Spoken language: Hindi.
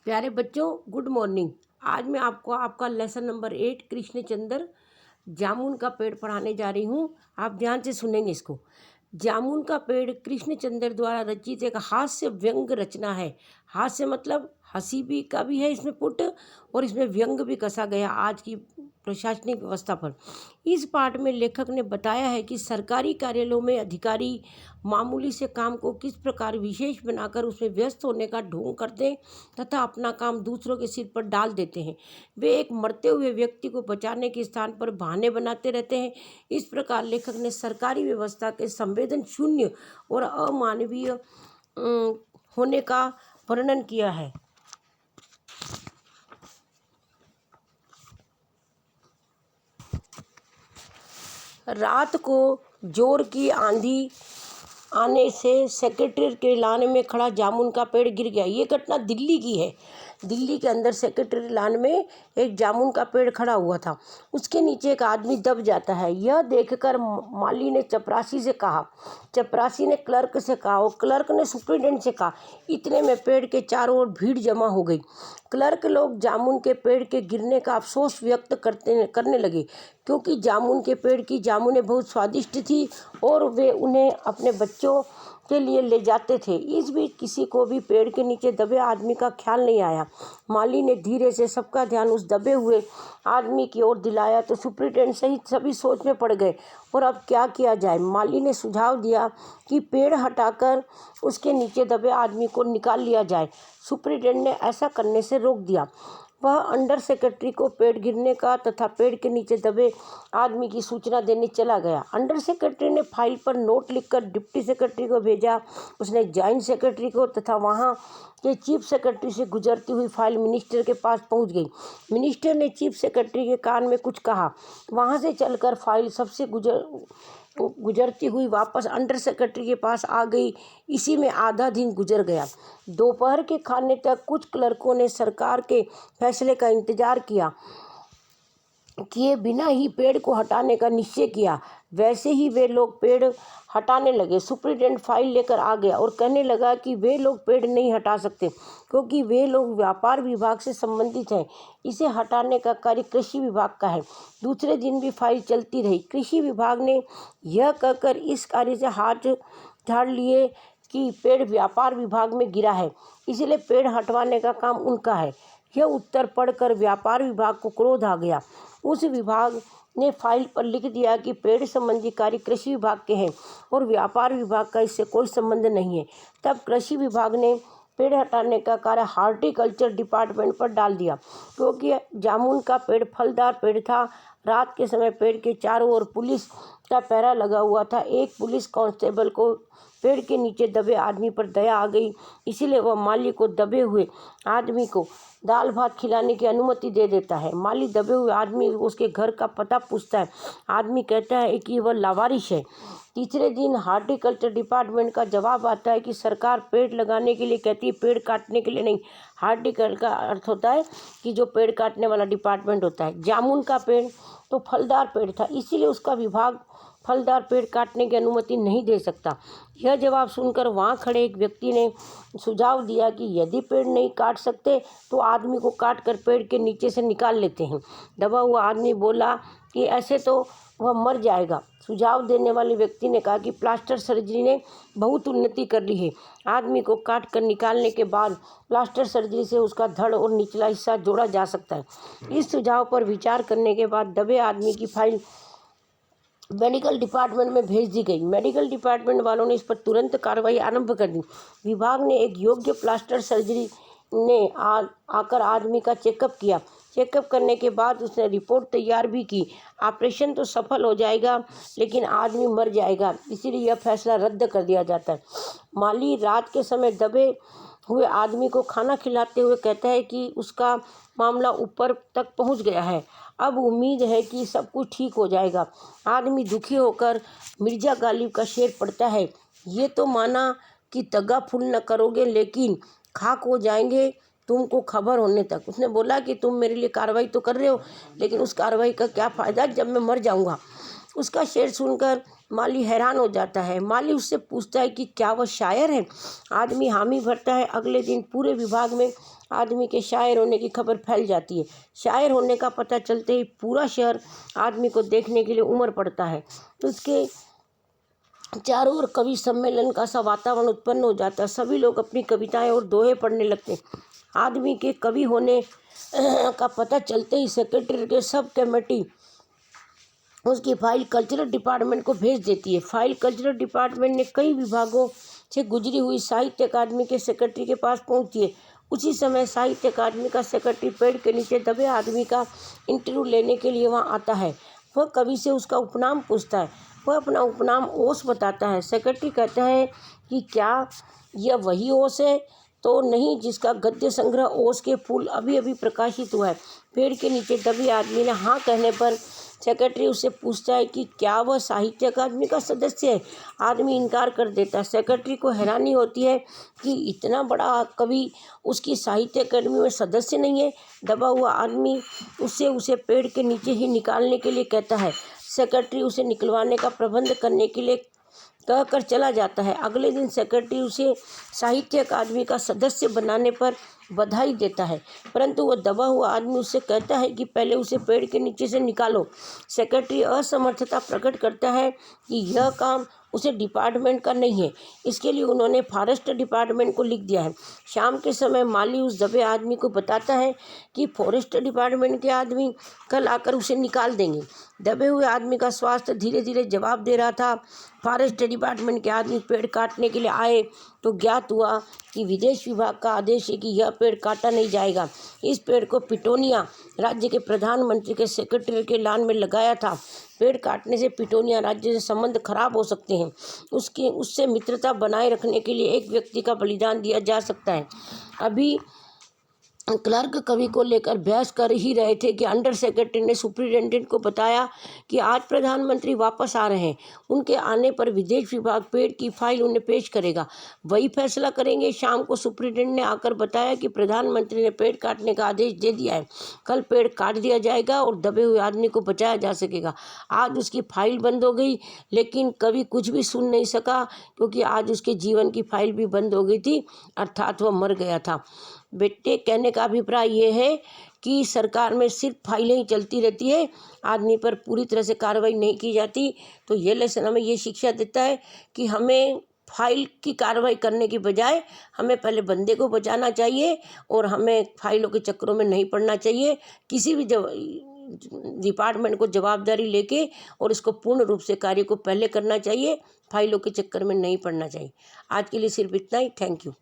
प्यारे बच्चों, गुड मॉर्निंग। आज मैं आपको आपका लेसन नंबर 8 कृष्णचंद्र जामुन का पेड़ पढ़ाने जा रही हूँ। आप ध्यान से सुनेंगे इसको। जामुन का पेड़ कृष्णचंद्र द्वारा रचित एक हास्य व्यंग रचना है। हास्य मतलब हंसी भी का भी है इसमें पुट, और इसमें व्यंग भी कसा गया आज की प्रशासनिक व्यवस्था पर। इस पाठ में लेखक ने बताया है कि सरकारी कार्यालयों में अधिकारी मामूली से काम को किस प्रकार विशेष बनाकर उसमें व्यस्त होने का ढोंग करते हैं तथा अपना काम दूसरों के सिर पर डाल देते हैं। वे एक मरते हुए व्यक्ति को बचाने के स्थान पर बहाने बनाते रहते हैं। इस प्रकार लेखक ने सरकारी व्यवस्था के संवेदन शून्य और अमानवीय होने का वर्णन किया है। रात को जोर की आंधी आने से सेक्रेटरी के लान में खड़ा जामुन का पेड़ गिर गया। ये घटना दिल्ली की है। दिल्ली के अंदर सेक्रेटरी लान में एक जामुन का पेड़ खड़ा हुआ था। उसके नीचे एक आदमी दब जाता है। यह देखकर माली ने चपरासी से कहा, चपरासी ने क्लर्क से कहा और क्लर्क ने सुप्रिटेंडेंट से कहा। इतने में पेड़ के चारों ओर भीड़ जमा हो गई। क्लर्क लोग जामुन के पेड़ के गिरने का अफसोस व्यक्त करने लगे, क्योंकि जामुन के पेड़ की जामुनें बहुत स्वादिष्ट थी और वे उन्हें अपने बच्चों के लिए ले जाते थे। इस बीच किसी को भी पेड़ के नीचे दबे आदमी का ख्याल नहीं आया। माली ने धीरे से सबका ध्यान उस दबे हुए आदमी की ओर दिलाया तो सुप्रिटेंडेंट सहित सभी सोच में पड़ गए और अब क्या किया जाए। माली ने सुझाव दिया कि पेड़ हटाकर उसके नीचे दबे आदमी को निकाल लिया जाए। सुप्रिटेंडेंट ने ऐसा करने से रोक दिया। वह अंडर सेक्रेटरी को पेड़ गिरने का तथा पेड़ के नीचे दबे आदमी की सूचना देने चला गया। अंडर सेक्रेटरी ने फाइल पर नोट लिखकर डिप्टी सेक्रेटरी को भेजा। उसने जॉइंट सेक्रेटरी को तथा वहां के चीफ सेक्रेटरी से गुजरती हुई फाइल मिनिस्टर के पास पहुंच गई। मिनिस्टर ने चीफ सेक्रेटरी के कान में कुछ कहा। वहां से चलकर फाइल सबसे गुजरती हुई वापस अंडर सेक्रेटरी के पास आ गई। इसी में आधा दिन गुजर गया। दोपहर के खाने तक कुछ क्लर्कों ने सरकार के फैसले का इंतजार किए बिना ही पेड़ को हटाने का निश्चय किया। वैसे ही वे लोग पेड़ हटाने लगे। सुप्रिटेंडेंट फाइल लेकर आ गया और कहने लगा कि वे लोग पेड़ नहीं हटा सकते, क्योंकि वे लोग व्यापार विभाग से संबंधित हैं। इसे हटाने का कार्य कृषि विभाग का है। दूसरे दिन भी फाइल चलती रही। कृषि विभाग ने यह कहकर इस कार्य से हाथ झाड़ लिए कि पेड़ व्यापार विभाग में गिरा है, इसलिए पेड़ हटवाने का काम उनका है। यह उत्तर पढ़कर व्यापार विभाग को क्रोध आ गया। उस विभाग ने फाइल पर लिख दिया कि पेड़ संबंधी कार्य कृषि विभाग के हैं और व्यापार विभाग का इससे कोई संबंध नहीं है। तब कृषि विभाग ने पेड़ हटाने का कार्य हार्टिकल्चर डिपार्टमेंट पर डाल दिया, क्योंकि जामुन का पेड़ फलदार पेड़ था। रात के समय पेड़ के चारों ओर पुलिस का पहरा लगा हुआ था। एक पुलिस कांस्टेबल को पेड़ के नीचे दबे आदमी पर दया आ गई, इसीलिए वह माली को दबे हुए आदमी को दाल भात खिलाने की अनुमति दे देता है। माली दबे हुए आदमी उसके घर का पता पूछता है। आदमी कहता है कि वह लावारिश है। तीसरे दिन हार्टिकल्चर डिपार्टमेंट का जवाब आता है कि सरकार पेड़ लगाने के लिए कहती है, पेड़ काटने के लिए नहीं। हार्टिकल्चर का अर्थ होता है कि जो पेड़ काटने वाला डिपार्टमेंट होता है। जामुन का पेड़ तो फलदार पेड़ था, इसीलिए उसका विभाग फलदार पेड़ काटने की अनुमति नहीं दे सकता। यह जवाब सुनकर वहां खड़े एक व्यक्ति ने सुझाव दिया कि यदि पेड़ नहीं काट सकते तो आदमी को काट कर पेड़ के नीचे से निकाल लेते हैं। दबा हुआ आदमी बोला कि ऐसे तो वह मर जाएगा। सुझाव देने वाले व्यक्ति ने कहा कि प्लास्टर सर्जरी ने बहुत उन्नति कर ली है। आदमी को काट कर निकालने के बाद प्लास्टर सर्जरी से उसका धड़ और निचला हिस्सा जोड़ा जा सकता है। इस सुझाव पर विचार करने के बाद दबे आदमी की फाइल मेडिकल डिपार्टमेंट में भेज दी गई। मेडिकल डिपार्टमेंट वालों ने इस पर तुरंत कार्रवाई आरंभ कर दी। विभाग ने एक योग्य प्लास्टर सर्जरी ने आकर आदमी का चेकअप किया। चेकअप करने के बाद उसने रिपोर्ट तैयार भी की। ऑपरेशन तो सफल हो जाएगा, लेकिन आदमी मर जाएगा, इसीलिए यह फैसला रद्द कर दिया जाता है। माली रात के समय दबे हुए आदमी को खाना खिलाते हुए कहता है कि उसका मामला ऊपर तक पहुंच गया है। अब उम्मीद है कि सब कुछ ठीक हो जाएगा। आदमी दुखी होकर मिर्जा गालिब का शेर पढ़ता है, ये तो माना कि तगा फुल न करोगे, लेकिन खाक हो जाएंगे तुमको खबर होने तक। उसने बोला कि तुम मेरे लिए कार्रवाई तो कर रहे हो, लेकिन उस कार्रवाई का क्या फ़ायदा जब मैं मर जाऊंगा। उसका शेर सुनकर माली हैरान हो जाता है। माली उससे पूछता है कि क्या वह शायर है। आदमी हामी भरता है। अगले दिन पूरे विभाग में आदमी के शायर होने की खबर फैल जाती है। शायर होने का पता चलते ही पूरा शहर आदमी को देखने के लिए उमड़ पड़ता है। तो उसके चारों ओर कवि सम्मेलन का सा वातावरण उत्पन्न हो जाता है। सभी लोग अपनी कविताएं और दोहे पढ़ने लगते हैं। आदमी के कवि होने का पता चलते ही सेक्रेटरी के सब कमेटी उसकी फाइल कल्चरल डिपार्टमेंट को भेज देती है। फाइल कल्चरल डिपार्टमेंट ने कई विभागों से गुजरी हुई साहित्य अकादमी के सेक्रेटरी के पास पहुंची है। उसी समय साहित्य अकादमी का सेक्रेटरी पेड़ के नीचे दबे आदमी का इंटरव्यू लेने के लिए वहां आता है। वह कवि से उसका उपनाम पूछता है। वह अपना उपनाम ओस बताता है। सेक्रेटरी कहता है कि क्या यह वही ओस है तो नहीं जिसका गद्य संग्रह ओस के फूल अभी अभी प्रकाशित हुआ है। पेड़ के नीचे दबे आदमी ने हाँ कहने पर सेक्रेटरी उससे पूछता है कि क्या वह साहित्य अकादमी का सदस्य है। आदमी इनकार कर देता है। सेक्रेटरी को हैरानी होती है कि इतना बड़ा कवि उसकी साहित्य अकादमी में सदस्य नहीं है। दबा हुआ आदमी उसे पेड़ के नीचे ही निकालने के लिए कहता है। सेक्रेटरी उसे निकलवाने का प्रबंध करने के लिए कहकर चला जाता है। अगले दिन सेक्रेटरी उसे साहित्य अकादमी का सदस्य बनाने पर बधाई देता है, परंतु वह दबा हुआ आदमी उससे कहता है कि पहले उसे पेड़ के नीचे से निकालो। सेक्रेटरी असमर्थता प्रकट करता है कि यह काम उसे डिपार्टमेंट का नहीं है। इसके लिए उन्होंने फॉरेस्ट डिपार्टमेंट को लिख दिया है। शाम के समय माली उस दबे आदमी को बताता है कि फॉरेस्ट डिपार्टमेंट के आदमी कल आकर उसे निकाल देंगे। दबे हुए आदमी का स्वास्थ्य धीरे धीरे जवाब दे रहा था। फॉरेस्ट डिपार्टमेंट के आदमी पेड़ काटने के लिए आए तो ज्ञात हुआ कि विदेश विभाग का आदेश है कि यह पेड़ काटा नहीं जाएगा। इस पेड़ को पिटोनिया राज्य के प्रधानमंत्री के सेक्रेटरी के लान में लगाया था। पेड़ काटने से पिटोनिया राज्य से संबंध खराब हो सकते हैं। उससे मित्रता बनाए रखने के लिए एक व्यक्ति का बलिदान दिया जा सकता है। अभी क्लर्क कवि को लेकर बहस कर ही रहे थे कि अंडर सेक्रेटरी ने सुप्रिटेंडेंट को बताया कि आज प्रधानमंत्री वापस आ रहे हैं। उनके आने पर विदेश विभाग पेड़ की फाइल उन्हें पेश करेगा, वही फैसला करेंगे। शाम को सुप्रिटेंडेंट ने आकर बताया कि प्रधानमंत्री ने पेड़ काटने का आदेश दे दिया है। कल पेड़ काट दिया जाएगा और दबे हुए आदमी को बचाया जा सकेगा। आज उसकी फाइल बंद हो गई, लेकिन कवि कुछ भी सुन नहीं सका क्योंकि आज उसके जीवन की फाइल भी बंद हो गई थी, अर्थात वह मर गया था। बेटे, कहने का अभिप्राय ये है कि सरकार में सिर्फ फाइलें ही चलती रहती है, आदमी पर पूरी तरह से कार्रवाई नहीं की जाती। तो ये लेसन हमें ये शिक्षा देता है कि हमें फाइल की कार्रवाई करने की बजाय हमें पहले बंदे को बचाना चाहिए और हमें फाइलों के चक्करों में नहीं पड़ना चाहिए। किसी भी डिपार्टमेंट को जवाबदारी लेके और इसको पूर्ण रूप से कार्य को पहले करना चाहिए, फाइलों के चक्कर में नहीं पड़ना चाहिए। आज के लिए सिर्फ इतना ही। Thank you.